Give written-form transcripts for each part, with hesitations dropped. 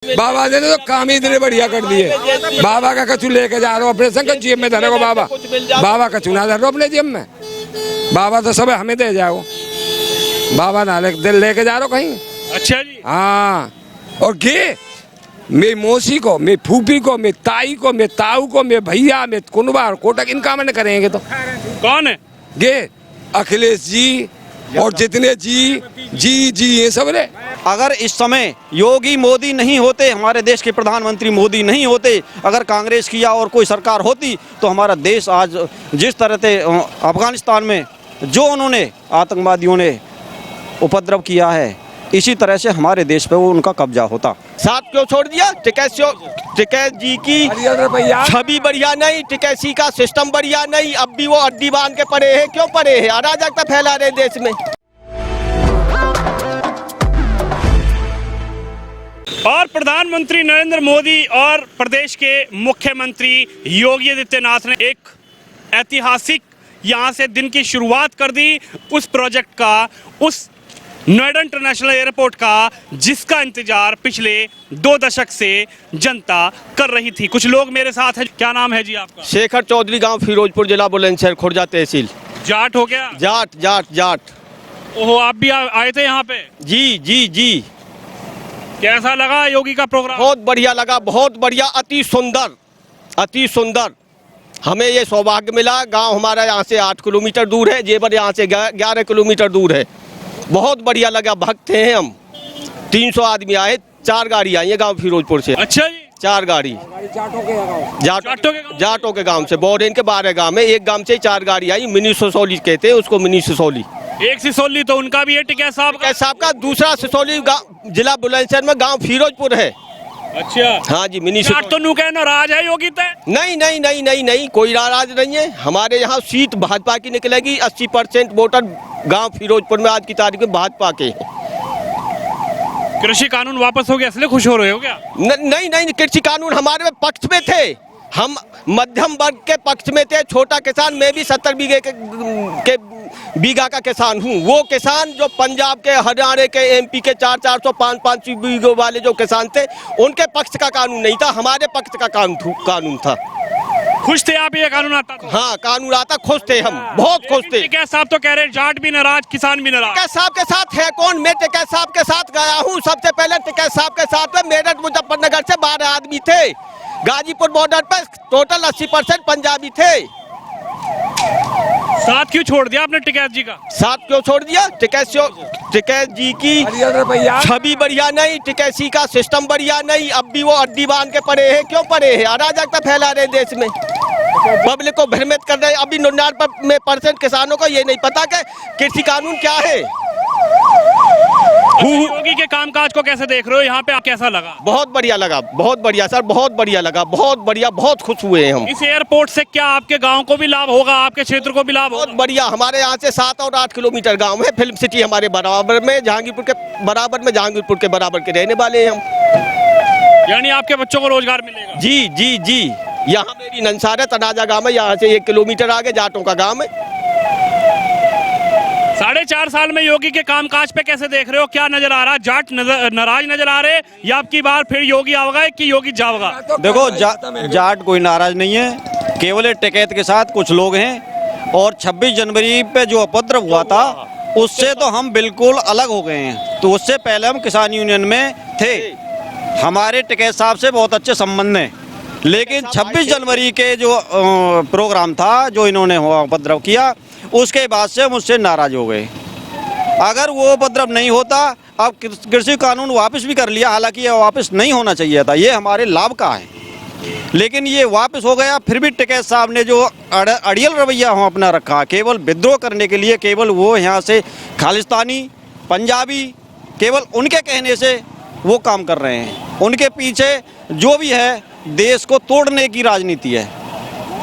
बाबा ने तो काम ही इतने बढ़िया कर दिए। बाबा का कछु लेके जा रहे हो अपने संग जेब में धरे को बाबा कछु ना धरो अपने जेब में। बाबा तो सब हमें दे जाओ। बाबा ना लेके जा रहे हो कहीं। अच्छा जी। हाँ, और गे मेरी मौसी को, मेरी फूफी को, मेरी ताई को, मेरे ताऊ को, मेरे भैया, मेरे कुनबार कोटक इनका मैंने करेंगे तो कौन है? गे अखिलेश जी और जितने जी ये सब रे। अगर इस समय योगी मोदी नहीं होते, हमारे देश के प्रधानमंत्री मोदी नहीं होते, अगर कांग्रेस की या और कोई सरकार होती तो हमारा देश आज जिस तरह से अफगानिस्तान में जो उन्होंने आतंकवादियों ने उपद्रव किया है, इसी तरह से हमारे देश पे वो उनका कब्जा होता। साथ क्यों छोड़ दिया? टिकैत जी की छवि बढ़िया नहीं, टिकैती का सिस्टम बढ़िया नहीं, अब भी वो अड्डी बांध के पड़े हैं। क्यों पड़े हैं? अराजकता फैला रहे देश में। और प्रधानमंत्री नरेंद्र मोदी और प्रदेश के मुख्यमंत्री योगी आदित्यनाथ ने एक ऐतिहासिक यहाँ से दिन की शुरुआत कर दी उस प्रोजेक्ट का, उस नोएडा इंटरनेशनल एयरपोर्ट का, जिसका इंतजार पिछले 2 दशक से जनता कर रही थी। कुछ लोग मेरे साथ हैं। क्या नाम है जी आपका? शेखर चौधरी, गांव फिरोजपुर, जिला बुलंदशहर, खुर्जा तहसील। जाट हो गया? जाट। ओहो, आप भी आए थे यहाँ पे? जी। कैसा लगा योगी का प्रोग्राम? बहुत बढ़िया लगा, बहुत बढ़िया, अति सुंदर। हमें ये सौभाग्य मिला। गांव हमारा यहाँ से 8 किलोमीटर दूर है, जेवर यहाँ से 11 किलोमीटर दूर है। बहुत बढ़िया लगा, भक्त हैं हम। 300 आदमी आए, 4 गाड़ी आई है गांव फिरोजपुर से। अच्छा जी। 4 गाड़ी जाटों के गांव से, बोरेन के 12 गांव में, एक गांव से 4 गाड़ी आई। मिनी सिसोली कहते हैं उसको, मिनी सिसोली। एक सिसोली तो उनका भी है टिकैत साहब का। दूसरा सिसोली जिला बुलंदशहर में गांव फिरोजपुर है। अच्छा। हाँ जी, मिनी जाट तो नाराज है योगी तय? नहीं, कोई नाराज नहीं है। हमारे यहाँ सीट भाजपा की निकलेगी। 80% वोटर गांव फिरोजपुर में आज की तारीख में भाजपा के। कृषि कानून वापस हो गया इसलिए खुश हो रहे हो क्या? नहीं, कृषि कानून हमारे पक्ष में थे। हम मध्यम वर्ग के पक्ष में थे। छोटा किसान, मैं भी 70 बीघा का किसान हूँ। वो किसान जो पंजाब के, हरियाणा के, एमपी के 400 500 बीघों वाले जो किसान थे, उनके पक्ष का कानून नहीं था, हमारे पक्ष का कानून था। खुश थे आप ये कानून आता तो? हाँ, कानून आता, खुश थे हम, बहुत खुश थे। टिकैत साहब तो कह रहे जाट भी नाराज, किसान भी नाराज। टिकैत साहब के साथ है कौन? मैं टिकैत साहब के साथ गया हूँ। सबसे पहले टिकैत साहब के साथ में मेरठ मुजफ्फरनगर से 12 आदमी थे। गाजीपुर बॉर्डर पर टोटल 80% पंजाबी थे। साथ क्यों छोड़ दिया आपने टिकैत जी का? साथ क्यों छोड़ दिया? टिकैत जी की छवि बढ़िया नहीं, टिकैती का सिस्टम बढ़िया नहीं, अब भी वो अड्डी बांध के पड़े हैं। क्यों पड़े हैं? अराजकता फैला रहे देश में, पब्लिक को भ्रमित कर रहे हैं। अभी 99% किसानों को ये नहीं पता कि कृषि कानून क्या है। योगी के कामकाज को कैसे देख रहे हो? यहाँ पे कैसा लगा? बहुत बढ़िया लगा, बहुत बढ़िया सर, बहुत बढ़िया लगा, बहुत बढ़िया, बहुत खुश हुए हम। इस एयरपोर्ट से क्या आपके गांव को भी लाभ होगा, आपके क्षेत्र को भी लाभ होगा? बहुत बढ़िया। हमारे यहाँ से 7 और 8 किलोमीटर गांव है। फिल्म सिटी हमारे बराबर में, जहांगीरपुर के बराबर के रहने वाले हैं हम। यानी आपके बच्चों को रोजगार मिलेगा? जी। यहाँ मेरी नंसार है, तनाजा गाँव है, यहाँ से 1 किलोमीटर आगे जाटों का गाँव है। 4.5 साल में योगी के कामकाज पे कैसे देख रहे हो? क्या नजर आ रहा है? जाट नाराज नजर आ रहे, या आपकी बार फिर योगी आएगा कि योगी जाएगा? देखो, जाट कोई नाराज नहीं है, केवल टिकैत के साथ कुछ लोग हैं। और 26 जनवरी पे जो उपद्रव हुआ था, उससे तो हम बिल्कुल अलग हो गए हैं। तो उससे पहले हम किसान यूनियन में थे, हमारे टिकैत साहब से बहुत अच्छे संबंध हैं। लेकिन 26 जनवरी के जो प्रोग्राम था, जो इन्होंने उपद्रव किया, उसके बाद से मुझसे नाराज हो गए। अगर वो उपद्रव नहीं होता, अब कृषि कानून वापस भी कर लिया, हालांकि ये वापस नहीं होना चाहिए था, ये हमारे लाभ का है, लेकिन ये वापस हो गया। फिर भी टिकैत साहब ने जो अड़ियल रवैया हो अपना रखा, केवल विद्रोह करने के लिए, केवल वो यहाँ से खालिस्तानी पंजाबी, केवल उनके कहने से वो काम कर रहे हैं। उनके पीछे जो भी है, देश को तोड़ने की राजनीति है।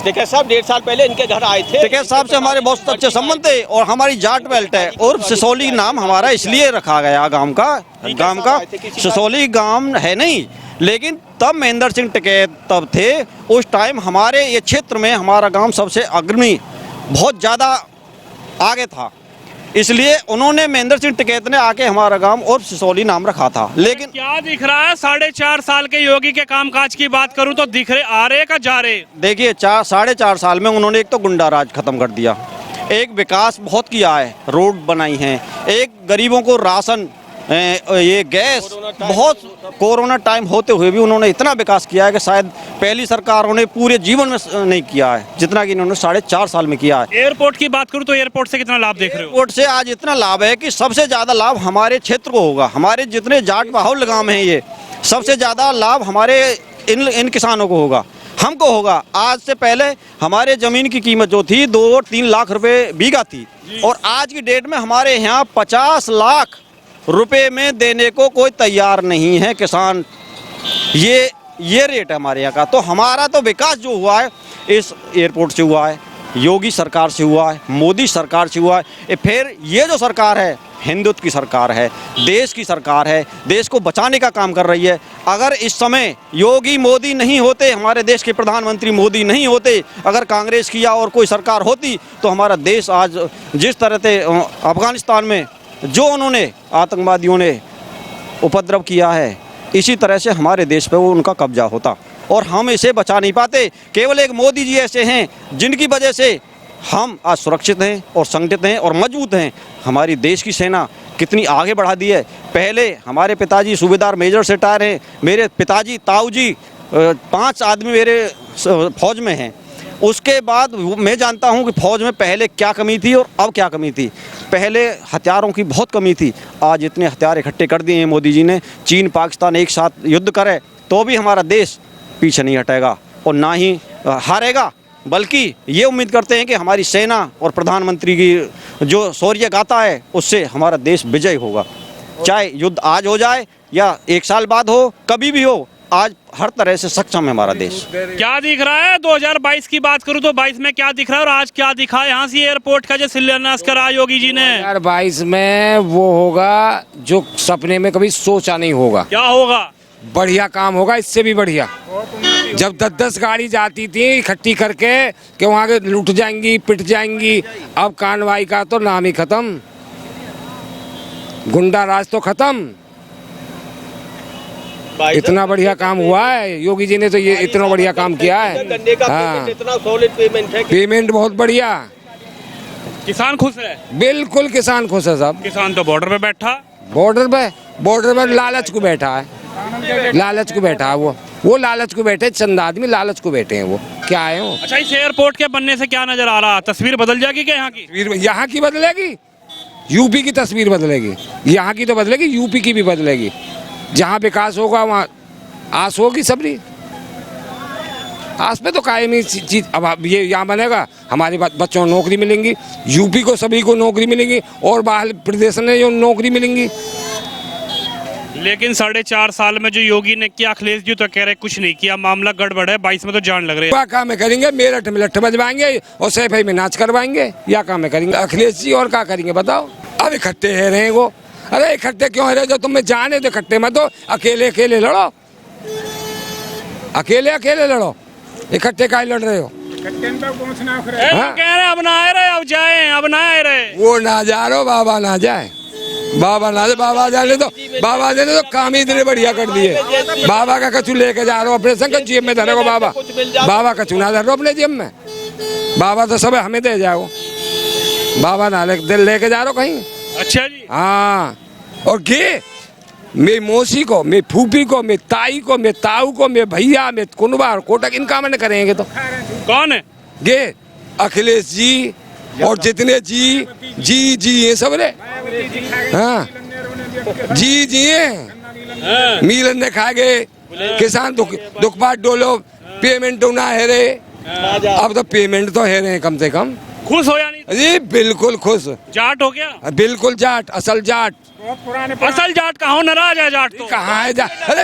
टिकैत साहब 1.5 साल पहले इनके घर आए थे। टिकैत साहब से हमारे बहुत अच्छे संबंध थे, और हमारी जाट बेल्ट है। और सिसोली नाम हमारा इसलिए रखा गया गांव का सिसोली गांव है नहीं, लेकिन तब महेंद्र सिंह टिकैत तब थे। उस टाइम हमारे ये क्षेत्र में हमारा गांव सबसे अग्रणी, बहुत ज़्यादा आगे था। इसलिए उन्होंने महेंद्र सिंह टिकैत ने आके हमारा गांव और सिसौली नाम रखा था। लेकिन क्या दिख रहा है 4.5 साल के योगी के कामकाज की बात करूं तो दिख रहे आ रहे का जा रहे? देखिए 4.5 साल में उन्होंने एक तो गुंडा राज खत्म कर दिया, एक विकास बहुत किया है, रोड बनाई हैं, एक गरीबों को राशन, ये गैस, बहुत कोरोना टाइम होते हुए भी उन्होंने इतना विकास किया है कि शायद पहली सरकारों ने पूरे जीवन में नहीं किया है जितना कि इन्होंने 4.5 साल में किया है। एयरपोर्ट की बात करूं तो एयरपोर्ट से कितना लाभ देख रहे हो? एयरपोर्ट से आज इतना लाभ है कि सबसे ज़्यादा लाभ हमारे क्षेत्र को होगा। हमारे जितने जाट बाहुल गाँव हैं ये सबसे ज़्यादा लाभ हमारे इन किसानों को होगा, हमको होगा। आज से पहले हमारे ज़मीन की कीमत जो थी 2 और 3 लाख रुपए बीघा थी और आज की डेट में हमारे यहाँ 50 लाख रुपए में देने को कोई तैयार नहीं है किसान। ये रेट है हमारे यहाँ का। तो हमारा तो विकास जो हुआ है इस एयरपोर्ट से हुआ है, योगी सरकार से हुआ है, मोदी सरकार से हुआ है। फिर ये जो सरकार है हिंदुत्व की सरकार है, देश की सरकार है, देश को बचाने का काम कर रही है। अगर इस समय योगी मोदी नहीं होते, हमारे देश के प्रधानमंत्री मोदी नहीं होते, अगर कांग्रेस की या और कोई सरकार होती तो हमारा देश आज जिस तरह से अफगानिस्तान में जो उन्होंने आतंकवादियों ने उपद्रव किया है, इसी तरह से हमारे देश पे वो उनका कब्जा होता और हम इसे बचा नहीं पाते। केवल एक मोदी जी ऐसे हैं जिनकी वजह से हम आज सुरक्षित हैं और संगठित हैं और मजबूत हैं। हमारी देश की सेना कितनी आगे बढ़ा दी है। पहले हमारे पिताजी सूबेदार मेजर से रिटायर हैं, मेरे पिताजी ताऊ जी 5 आदमी मेरे फौज में हैं। उसके बाद मैं जानता हूं कि फौज में पहले क्या कमी थी और अब क्या कमी थी। पहले हथियारों की बहुत कमी थी, आज इतने हथियार इकट्ठे कर दिए हैं मोदी जी ने। चीन पाकिस्तान एक साथ युद्ध करे तो भी हमारा देश पीछे नहीं हटेगा और ना ही हारेगा, बल्कि ये उम्मीद करते हैं कि हमारी सेना और प्रधानमंत्री की जो शौर्य गाथा है उससे हमारा देश विजय होगा। चाहे युद्ध आज हो जाए या 1 साल बाद हो, कभी भी हो, आज हर तरह से सक्षम है हमारा देश। क्या दिख रहा है 2022 की बात करूं तो 22 में क्या दिख रहा है और आज क्या दिखा है यहाँ से एयरपोर्ट का जो शिलान्यास करा योगी जी ने? 2022 में वो होगा जो सपने में कभी सोचा नहीं होगा। क्या होगा? बढ़िया काम होगा, इससे भी बढ़िया। जब 10-10 गाड़ी जाती थी इकट्ठी करके कि वहाँ के लूट जाएंगी, पिट जाएंगी, अब कार्रवाई का तो नाम ही खत्म, गुंडा राज तो खत्म। इतना बढ़िया काम हुआ है योगी जी ने, तो ये इतना बढ़िया काम किया है। हाँ, इतना सॉलिड पेमेंट है, पेमेंट बहुत बढ़िया। किसान खुश है? बिल्कुल किसान खुश है सब। किसान तो बॉर्डर पे बैठा, बॉर्डर में लालच को बैठा है, लालच को बैठा है वो लालच को बैठे, चंद आदमी लालच को बैठे हैं। वो क्या है वो? अच्छा, इस एयरपोर्ट के बनने से क्या नजर आ रहा? तस्वीर बदल जाएगी क्या यहाँ की? तस्वीर यहाँ की बदलेगी, यूपी की तस्वीर बदलेगी। यहाँ की तो बदलेगी, यूपी की भी बदलेगी। जहाँ विकास होगा वहाँ आस होगी सबरी। आस पे तो कायमी चीज। अब ये यहाँ बनेगा, हमारे बच्चों को नौकरी मिलेंगी, यूपी को सभी को नौकरी मिलेंगी और बाहर प्रदेश में जो नौकरी मिलेंगी। लेकिन 4.5 साल में जो योगी ने किया, अखिलेश जी तो कह रहे कुछ नहीं किया, मामला गड़बड़ है, 22 में तो जान लग रही है। काम करेंगे, मेरठ में लट्ठ बजवाएंगे और सैफई में नाच करवाएंगे, या काम करेंगे अखिलेश जी। और क्या करेंगे बताओ? अब इकट्ठे है रहे वो। अरे इकट्ठे क्यों है रहे? जो तुम्हें जाने तो इकट्ठे मत दो, अकेले अकेले लड़ो, अकेले अकेले लड़ो, इकट्ठे काहे लड़ रहे हो? हाँ? कह रहे अब ना आए रहे, अब जाए, अब ना आए रहे। वो ना जा रहे, बाबा ना जाए, बाबा ना जाए। बाबा जाने तो काम ही इतने बढ़िया कर दिए। बाबा का कचू लेके जा रहे हो अपने संग जेब में धरे को। बाबा कचू ना धर रहे हो अपने जेब में। बाबा तो सब हमें दे जाओ, बाबा ना लेके जा रहे हो कहीं। अच्छा जी। हाँ, और गे मेरी मौसी को, मेरी फूफी को, मेरी ताई को, मेरे ताऊ को, मेरे भैया, मेरे कुनबा और कोटक, इनका मैंने करेंगे तो कौन है? गे अखिलेश जी और जितने जी ये सब रे। हाँ, जी हैं। मिलन ने खा गए, किसान दुख पाट डोलो, पेमेंट तो ना है रे। अब तो पेमेंट तो है रहे कम से कम। खुश हो या नहीं? जी बिल्कुल खुश। जाट हो गया? बिल्कुल जाट, असल जाट। असल जाट कहाँ? नाराज है जाट तो? कहाँ है जाट? अरे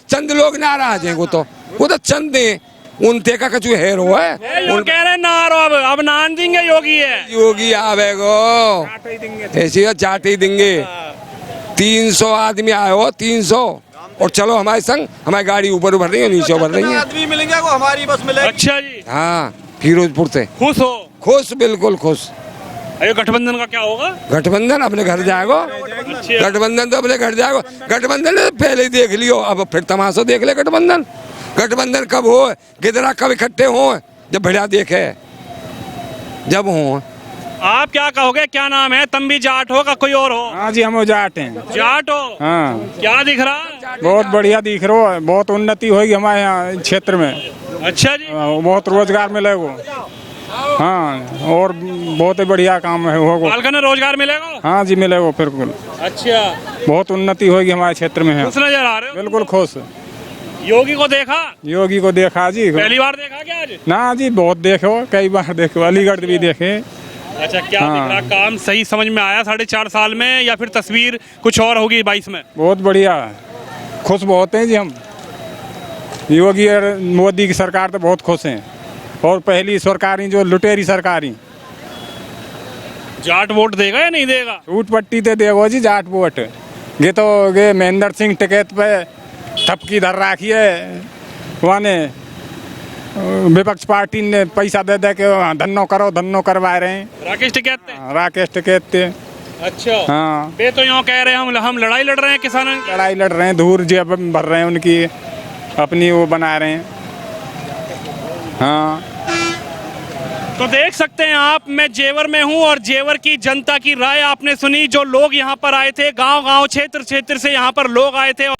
चंद लोग नाराज हैं, वो तो चंद हैं, उनते का कछु है रो है। लोग कह रहे ना अब नान देंगे योगी है। योगी आवेगो ऐसी जाट ही देंगे। 300 आदमी आए हो, 300, और चलो हमारे संग, हमारी गाड़ी ऊपर भर रही है, नीचे भर रही है। आदमी मिलेंगे हमारी बस मिलेगी। अच्छा जी। हाँ, फिरोजपुर से। खुश हो? खुश, बिल्कुल खुश। अरे गठबंधन का क्या होगा? गठबंधन अपने घर जाएगा। अच्छा। गठबंधन तो अपने घर जाएगा। गठबंधन ने पहले ही देख लियो, अब फिर तमाशा देख ले। गठबंधन गठबंधन कब हो, कितना कब इकट्ठे हो, जब बढ़िया देखे, जब हो। आप क्या कहोगे, क्या नाम है? तुम भी जाट हो का कोई और हो? हाँ जी, हम जाट हैं। जाट हो? हाँ, क्या दिख रहा? बहुत बढ़िया दिख रहा है, बहुत उन्नति होगी हमारे यहाँ क्षेत्र में। अच्छा जी। बहुत रोजगार मिलेगा। हाँ, और बहुत ही बढ़िया काम है होगा। पालघर में रोजगार मिलेगा? हाँ जी, मिलेगा बिल्कुल। अच्छा, बहुत उन्नति होगी हमारे क्षेत्र में है। खुश नजर आ रहे हो? बिल्कुल खुश। योगी को देखा? योगी को देखा जी। पहली बार देखा क्या आज? ना जी, बहुत देखो, कई बार देखो, अलीगढ़ भी देखे। अच्छा, क्या दिख रहा? काम सही समझ में आया 4.5 साल में, या फिर तस्वीर कुछ और होगी 22 में? बहुत बढ़िया, खुश बहुत हैं जी हम। योगी और मोदी की सरकार तो बहुत खुश हैं। और पहली सरकारी जो लुटेरी सरकारी, जाट वोट देगा या नहीं देगा? छूट पट्टी ते देगो जी जाट वोट। ये तो ये महेंद्र सिंह टिकैत पे ठपकी धर रखी है, वाने विपक्ष पार्टी ने पैसा दे दे के धन्नो करो धन्नो करवा रहे हैं। राकेश टिकैत थे? राकेश टिकैत थे। अच्छा। हाँ, वे तो यूँ कह रहे हैं हम लड़ाई लड़ रहे हैं किसानों की। लड़ाई लड़ रहे हैं, धूर जेब भर रहे हैं उनकी, अपनी वो बना रहे हैं। हाँ, तो देख सकते हैं आप, मैं जेवर में हूं और जेवर की जनता की राय आपने सुनी। जो लोग यहां पर आए थे, गांव-गांव क्षेत्र क्षेत्र से यहां पर लोग आए थे।